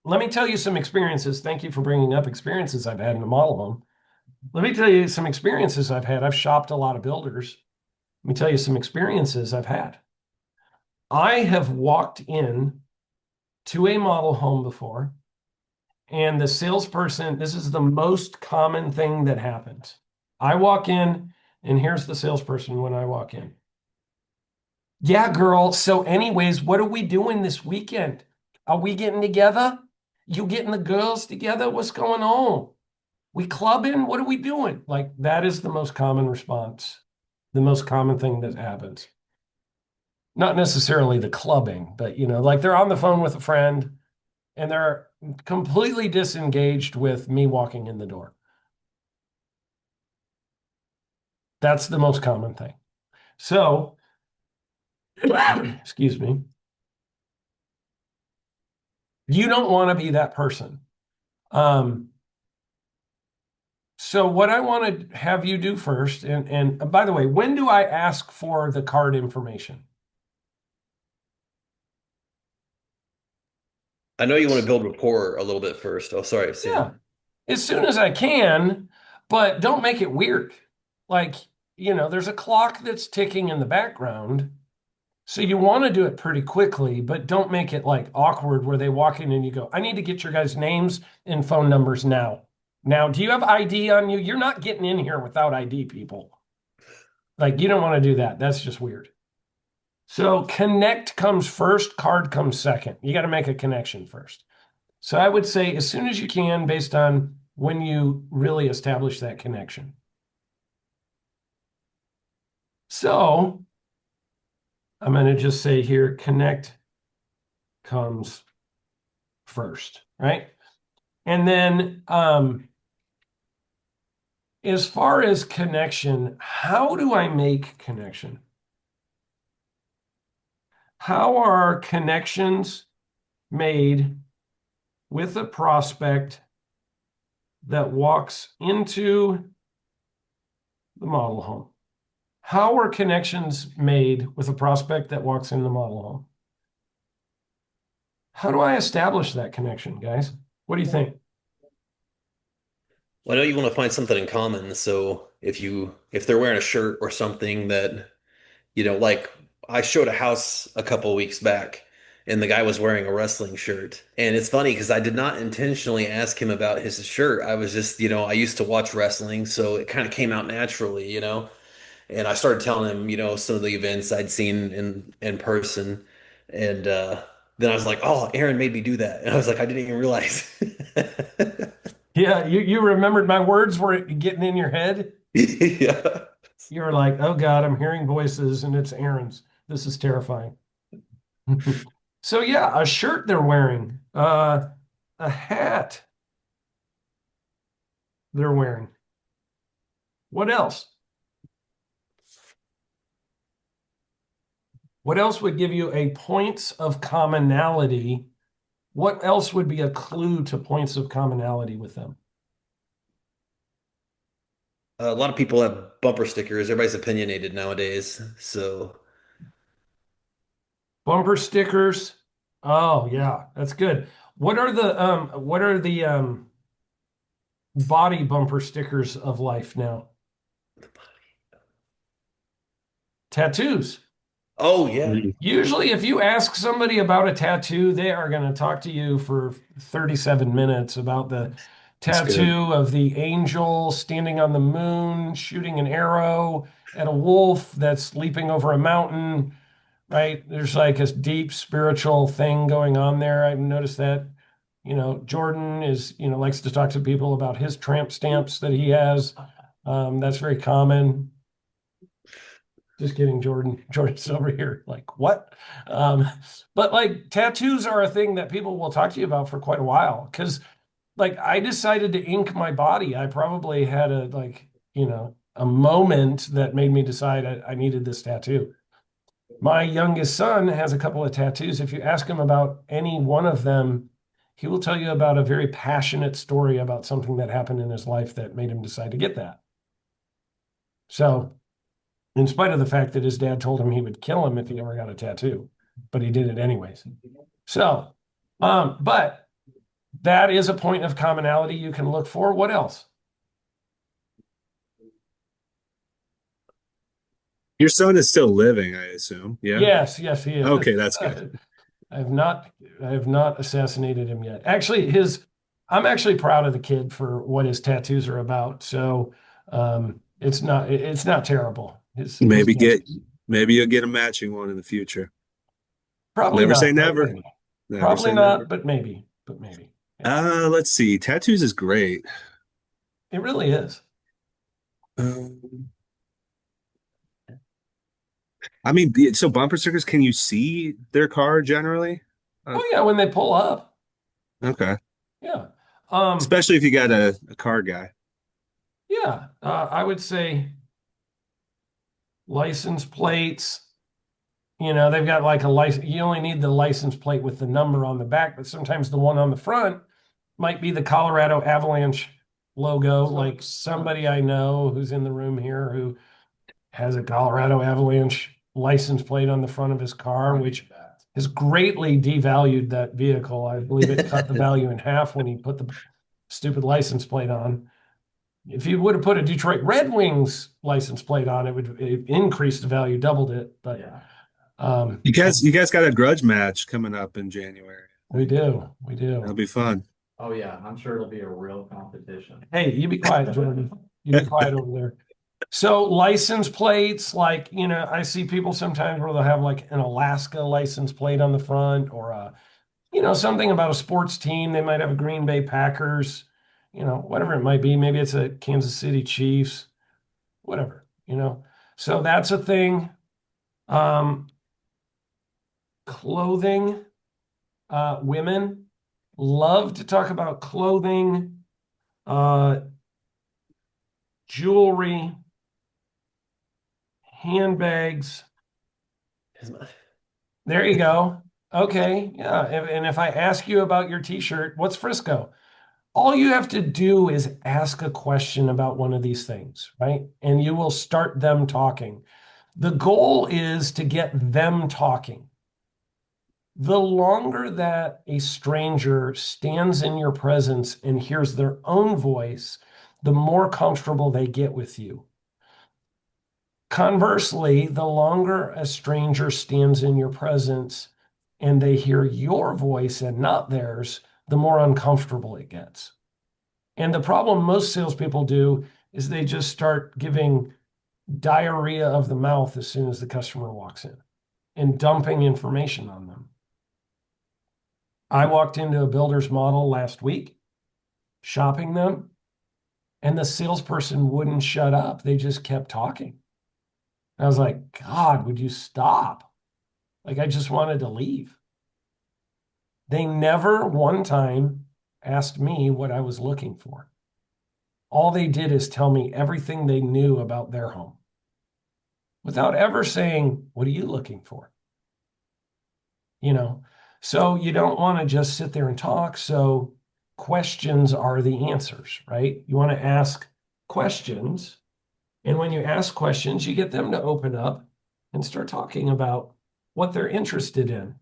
let me tell you some experiences. Thank you for bringing up experiences I've had in the model home. Let me tell you some experiences I've had. I've shopped a lot of builders. Let me tell you some experiences I've had. I have walked in to a model home before, and the salesperson, this is the most common thing that happens. I walk in, and here's the salesperson when I walk in. Yeah, girl. So, anyways, what are we doing this weekend? Are we getting together? You getting the girls together? What's going on? We clubbing? What are we doing? Like, that is the most common response, the most common thing that happens. Not necessarily the clubbing, but like they're on the phone with a friend and they're completely disengaged with me walking in the door. That's the most common thing. So, excuse me, you don't want to be that person. Um, so what I want to have you do first, and by the way, when do I ask for the card information? I know you want to build rapport a little bit first. Oh, sorry, Yeah, Sam. as soon as I can, but don't make it weird. Like, there's a clock that's ticking in the background. So you want to do it pretty quickly, but don't make it like awkward where they walk in and you go, I need to get your guys' names and phone numbers now. Now, do you have ID on you? You're not getting in here without ID, people. Like, you don't want to do that. That's just weird. So connect comes first, card comes second. You got to make a connection first. So I would say as soon as you can, based on when you really establish that connection. So I'm going to just say here, connect comes first, right? And then as far as connection, how do I make connection? How are connections made with a prospect that walks into the model home? How are connections made with a prospect that walks in the model home? How do I establish that connection, guys? What do you think? Well, I know you want to find something in common. So if they're wearing a shirt or something that, like I showed a house a couple weeks back and the guy was wearing a wrestling shirt. And it's funny because I did not intentionally ask him about his shirt. I was just, I used to watch wrestling, so it kind of came out naturally. And I started telling him, some of the events I'd seen in person. And then I was like, "Oh, Aaron made me do that." And I was like, "I didn't even realize." Yeah, you remembered my words were getting in your head. Yeah. You were like, oh God, I'm hearing voices and it's Aaron's. This is terrifying. So yeah, a shirt they're wearing, a hat they're wearing. What else? What else would give you a points of commonality? What else would be a clue to points of commonality with them? A lot of people have bumper stickers. Everybody's opinionated nowadays. So, Bumper stickers. Oh yeah, that's good. What are the body bumper stickers of life now? Tattoos. oh yeah, Usually, if you ask somebody about a tattoo, they are going to talk to you for 37 minutes about the that's good. tattoo of the angel standing on the moon, shooting an arrow at a wolf that's leaping over a mountain, right? There's like a deep spiritual thing going on there. I've noticed that. Jordan likes to talk to people about his tramp stamps that he has. That's very common. Just kidding, Jordan. Jordan's over here. Like, what? Um, but like tattoos are a thing that people will talk to you about for quite a while. Cause like I decided to ink my body. I probably had a moment that made me decide I needed this tattoo. My youngest son has a couple of tattoos. If you ask him about any one of them, he will tell you about a very passionate story about something that happened in his life that made him decide to get that. So in spite of the fact that his dad told him he would kill him if he ever got a tattoo, but he did it anyways. So, but That is a point of commonality you can look for. What else? Your son is still living, I assume. Yeah. Yes, yes, he is. Okay, that's good. I have not I have not assassinated him yet. Actually, his I'm actually proud of the kid for what his tattoos are about. So it's not terrible. His Maybe get tattoos. maybe you'll get a matching one in the future. Probably Never say not, but never. maybe. Never Probably say not, never. but maybe. But maybe. Yeah. Let's see. Tattoos is great. It really is. Um, I mean, so bumper stickers, can you see their car generally? Uh, Oh yeah, when they pull up. okay. Yeah. Um, Especially if you got a car guy. yeah. I would say license plates. They've got like a license. You only need the license plate with the number on the back, but sometimes the one on the front might be the Colorado Avalanche logo. Like somebody I know who's in the room here who has a Colorado Avalanche license plate on the front of his car, which has greatly devalued that vehicle. I believe it cut the value in half when he put the stupid license plate on. If you would have put a Detroit Red Wings license plate on, it increase the value, doubled it. But Yeah. You guys got a grudge match coming up in January. we do, we That'll do. be fun. Oh yeah, I'm sure it'll be a real competition. Hey, you be quiet, Jordan. You be quiet over there. So license plates, like, I see people sometimes where they'll have like an Alaska license plate on the front or something about a sports team. They might have a Green Bay Packers, whatever it might be. Maybe it's a Kansas City Chiefs, whatever. So that's a thing. Um, Clothing, women love to talk about clothing, uh, jewelry, handbags. There you go. Okay. Yeah. And if I ask you about your t-shirt, what's Frisco? All you have to do is ask a question about one of these things, right? And you will start them talking. The goal is to get them talking. The longer that a stranger stands in your presence and hears their own voice, the more comfortable they get with you. Conversely, the longer a stranger stands in your presence and they hear your voice and not theirs, the more uncomfortable it gets. And the problem most salespeople do is they just start giving diarrhea of the mouth as soon as the customer walks in and dumping information on them. I walked into a builder's model last week, shopping them, and the salesperson wouldn't shut up. They just kept talking. I was like, God, would you stop? Like, I just wanted to leave. They never one time asked me what I was looking for. All they did is tell me everything they knew about their home without ever saying, what are you looking for? You know, so you don't want to just sit there and talk. So questions are the answers, right? You want to ask questions. And when you ask questions, you get them to open up and start talking about what they're interested in.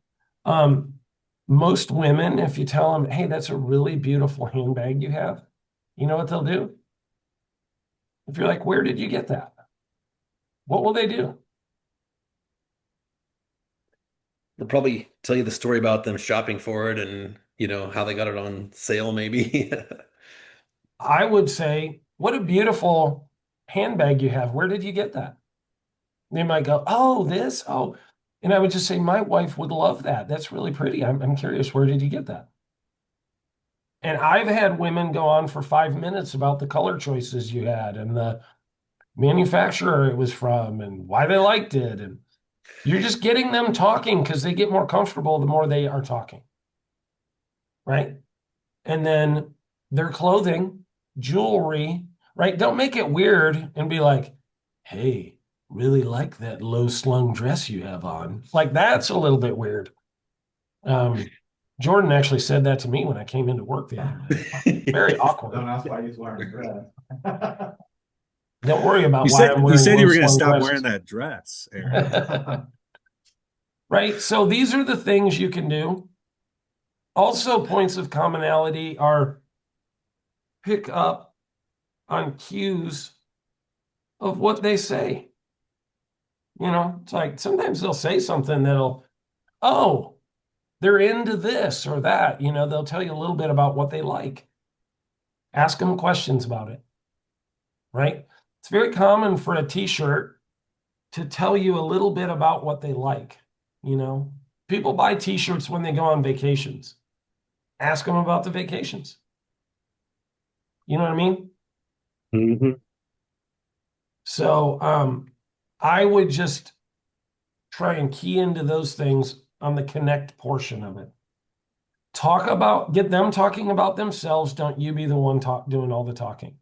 Um, Most women, if you tell them, hey, that's a really beautiful handbag you have, you know what they'll do? If you're like, where did you get that? What will they do? They'll probably tell you the story about them shopping for it and, how they got it on sale, maybe. I would say, what a beautiful handbag you have. Where did you get that? They might go, oh, this, oh. And I would just say, my wife would love that. That's really pretty. I'm curious, where did you get that? And I've had women go on for 5 minutes about the color choices you had and the manufacturer it was from and why they liked it. And you're just getting them talking because they get more comfortable the more they are talking, right? And then their clothing, jewelry, right? Don't make it weird and be like, hey, really like that low slung dress you have on. Like that's a little bit weird. Um, Jordan actually said that to me when I came into work the other day. Very awkward. Don't ask why he's wearing a dress. Don't worry about You why said I'm you wearing said you low were going to slung stop wearing dresses. that dress, Aaron. Right. So these are the things you can do. Also, points of commonality are pick up on cues of what they say. It's like sometimes they'll say something oh, they're into this or that. They'll tell you a little bit about what they like. Ask them questions about it, right? It's very common for a t-shirt to tell you a little bit about what they like. People buy t-shirts when they go on vacations. Ask them about the vacations. You know what I mean? Hmm. So I would just try and key into those things on the connect portion of it. Get them talking about themselves. Don't you be the one doing all the talking.